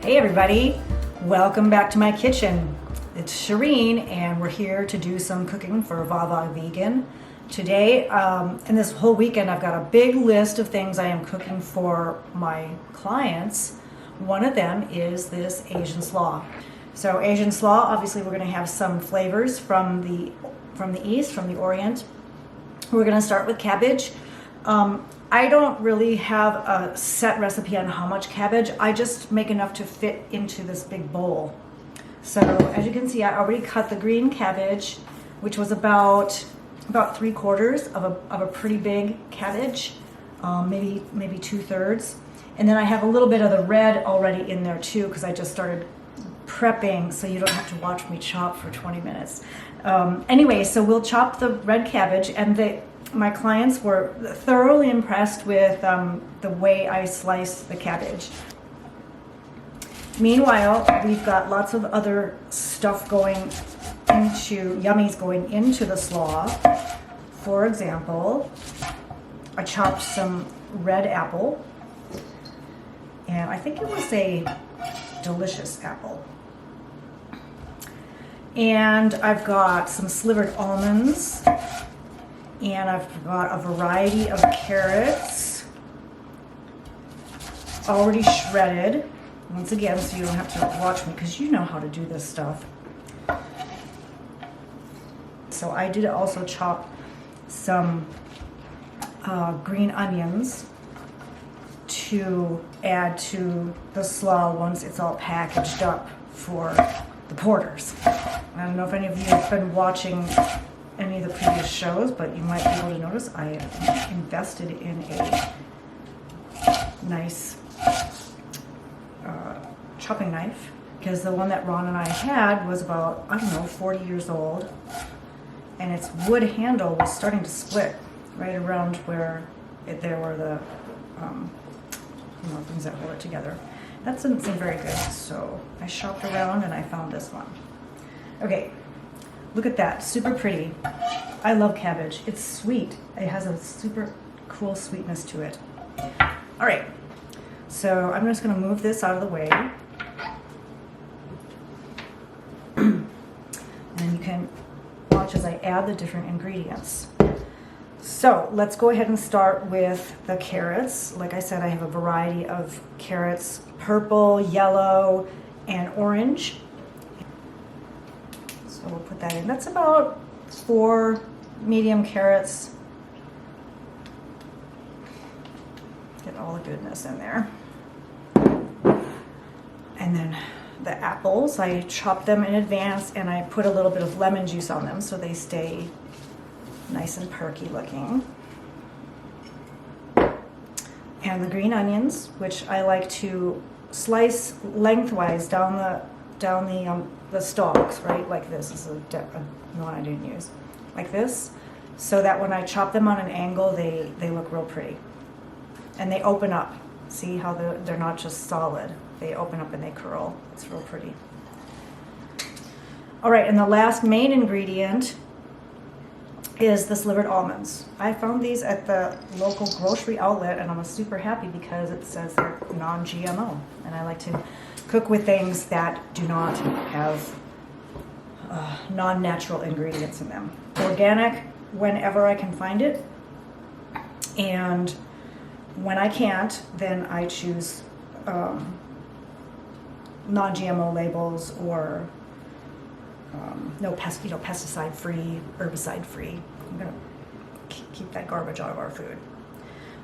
Hey everybody, welcome back to my kitchen. It's Sharine and we're here to do some cooking for Vava Vegan. Today, and this whole weekend, I've got a big list of things I am cooking for my clients. One of them is this Asian slaw. So Asian slaw, obviously we're going to have some flavors from the East, from the Orient. We're going to start with cabbage. I don't really have a set recipe on how much cabbage. I just make enough to fit into this big bowl. So as you can see, I already cut the green cabbage, which was about 3/4 of a pretty big cabbage, maybe 2/3. And then I have a little bit of the red already in there too, because I just started prepping, so you don't have to watch me chop for 20 minutes. Anyway, so we'll chop the red cabbage, and my clients were thoroughly impressed with the way I slice the cabbage. Meanwhile, we've got lots of other stuff yummies going into the slaw. For example, I chopped some red apple, and I think it was a delicious apple. And I've got some slivered almonds, and I've got a variety of carrots already shredded. Once again, so you don't have to watch me because you know how to do this stuff. So I did also chop some green onions to add to the slaw once it's all packaged up for the porters. I don't know if any of you have been watching any of the previous shows, but you might be able to notice I invested in a nice chopping knife, because the one that Ron and I had was about, 40 years old, and its wood handle was starting to split right around where there were the things that hold it together. That didn't seem very good, so I shopped around and I found this one. Okay, look at that, super pretty. I love cabbage. It's sweet. It has a super cool sweetness to it. All right, so I'm just going to move this out of the way. And you can watch as I add the different ingredients. So let's go ahead and start with the carrots. Like I said, I have a variety of carrots, purple, yellow, and orange. So we'll put that in. That's about 4 medium carrots. Get all the goodness in there. And then the apples, I chop them in advance and I put a little bit of lemon juice on them so they stay nice and perky looking. And the green onions, which I like to slice lengthwise down the stalks, right? Like this. This is the one I didn't use. Like this, so that when I chop them on an angle, they look real pretty. And they open up. See how they're not just solid. They open up and they curl. It's real pretty. All right, and the last main ingredient is the slivered almonds. I found these at the local grocery outlet, and I'm super happy because it says they're non-GMO. And I like to cook with things that do not have non-natural ingredients in them. Organic whenever I can find it, and when I can't, then I choose non-GMO labels or pesticide-free, herbicide-free. I'm gonna keep that garbage out of our food.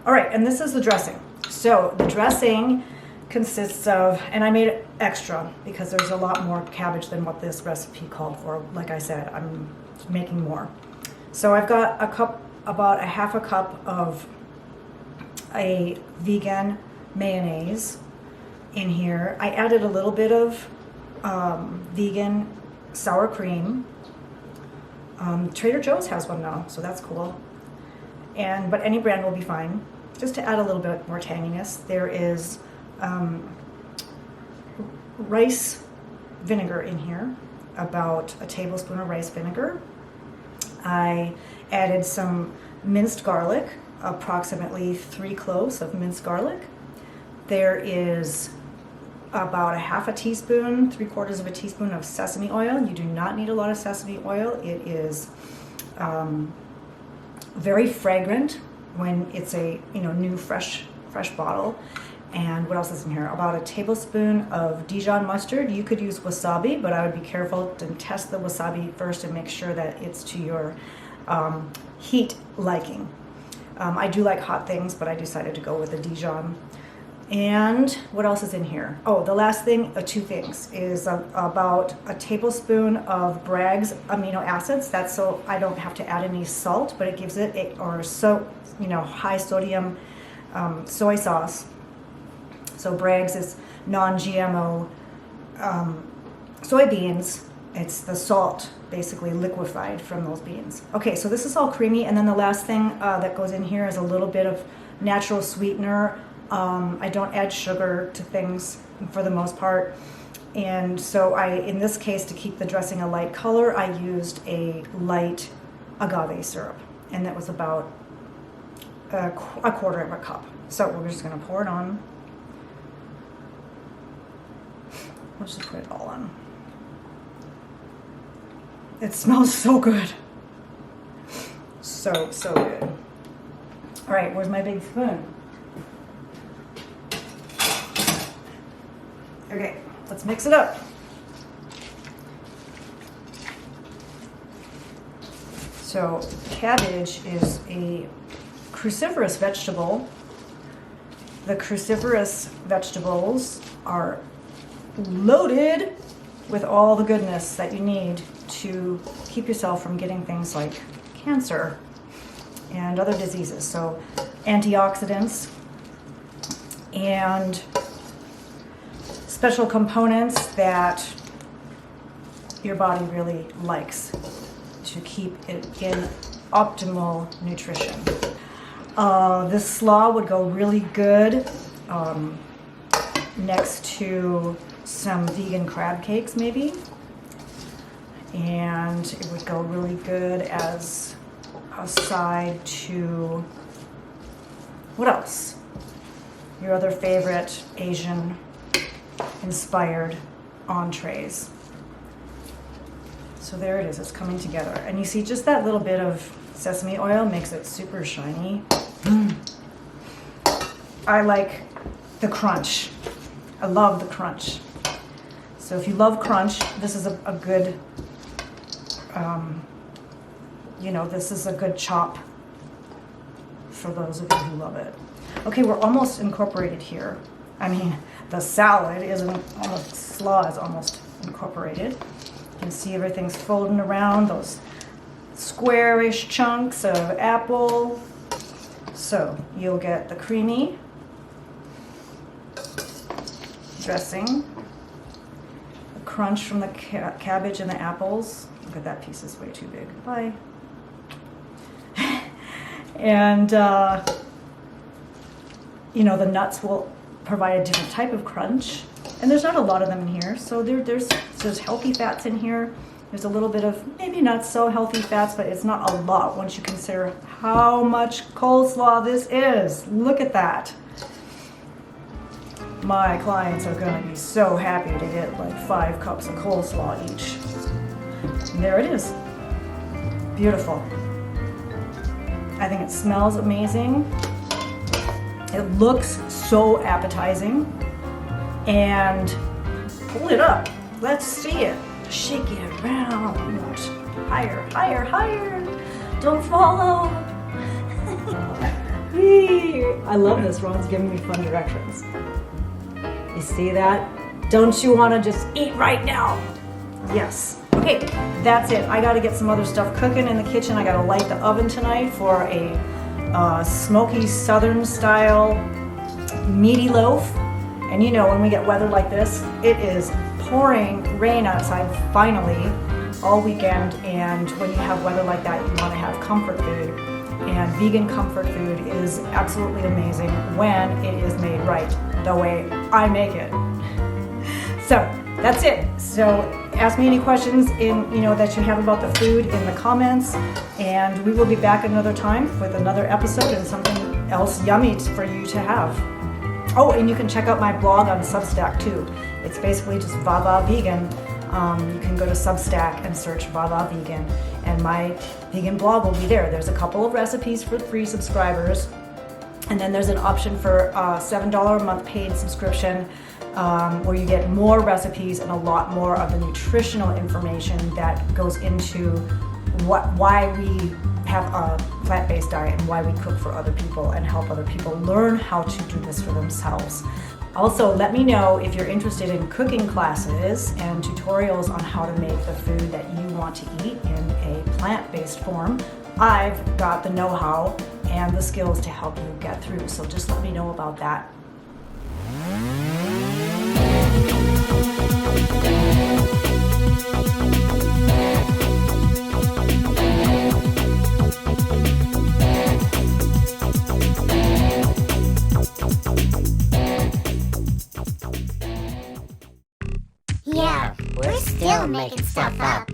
All right, and this is the dressing. So the dressing consists of, and I made it extra because there's a lot more cabbage than what this recipe called for. Like I said, I'm making more. So I've got about a half a cup of a vegan mayonnaise in here. I added a little bit of vegan sour cream. Trader Joe's has one now, so that's cool. But any brand will be fine. Just to add a little bit more tanginess, there is rice vinegar in here, about a tablespoon of rice vinegar. I added some minced garlic, approximately 3 cloves of minced garlic. There is about a half a teaspoon, 3/4 of a teaspoon of sesame oil. You do not need a lot of sesame oil. It is very fragrant when it's a new fresh bottle. And what else is in here? About a tablespoon of Dijon mustard. You could use wasabi, but I would be careful to test the wasabi first and make sure that it's to your heat liking. I do like hot things, but I decided to go with the Dijon. And what else is in here? Oh, the last thing, two things, is about a tablespoon of Bragg's amino acids. That's so I don't have to add any salt, but it gives it high sodium soy sauce. So Bragg's is non-GMO soybeans. It's the salt basically liquefied from those beans. Okay, so this is all creamy, and then the last thing that goes in here is a little bit of natural sweetener. I don't add sugar to things for the most part, and so in this case, to keep the dressing a light color, I used a light agave syrup, and that was about a 1/4 of a cup. So we're just going to pour it on. Let's just put it all on. It smells so good. So good. All right, where's my big spoon? Okay, let's mix it up. So cabbage is a cruciferous vegetable. The cruciferous vegetables are loaded with all the goodness that you need to keep yourself from getting things like cancer and other diseases. So antioxidants and special components that your body really likes to keep it in optimal nutrition. This slaw would go really good next to some vegan crab cakes maybe, and it would go really good as a side to, what else? Your other favorite Asian inspired entrees. So there it is, it's coming together. And you see just that little bit of sesame oil makes it super shiny. I like the crunch. I love the crunch. So if you love crunch, this is a good, this is a good chop for those of you who love it. Okay, we're almost incorporated here. I mean, the salad is almost, slaw is almost incorporated. You can see everything's folding around, those squarish chunks of apple. So you'll get the creamy dressing, the crunch from the cabbage and the apples. Look at that piece, is way too big. Bye. And the nuts will provide a different type of crunch, and there's not a lot of them in here, so there's healthy fats in here. There's a little bit of maybe not so healthy fats, but it's not a lot once you consider how much coleslaw this is. Look at that. My clients are going to be so happy to get like 5 cups of coleslaw each. And there it is. Beautiful. I think it smells amazing. It looks so appetizing. And pull it up. Let's see it. Shake it around. Higher, higher, higher. Don't follow. I love this. Ron's giving me fun directions. You see that? Don't you want to just eat right now? Yes. Okay, that's it. I got to get some other stuff cooking in the kitchen. I got to light the oven tonight for a smoky southern style meaty loaf. And when we get weather like this, it is pouring rain outside finally all weekend. And when you have weather like that, you want to have comfort food. And vegan comfort food is absolutely amazing when it is made right, the way I make it. So that's it. So ask me any questions that you have about the food in the comments, and we will be back another time with another episode and something else yummy for you to have. Oh, and you can check out my blog on Substack too. It's basically just Vava Vegan. You can go to Substack and search Vava Vegan, and my vegan blog will be there. There's a couple of recipes for free subscribers, and then there's an option for a $7 a month paid subscription where you get more recipes and a lot more of the nutritional information that goes into why we have a plant-based diet and why we cook for other people and help other people learn how to do this for themselves. Also, let me know if you're interested in cooking classes and tutorials on how to make the food that you want to eat in a plant-based form. I've got the know-how and the skills to help you get through, so just let me know about that. Yeah, we're still making stuff up.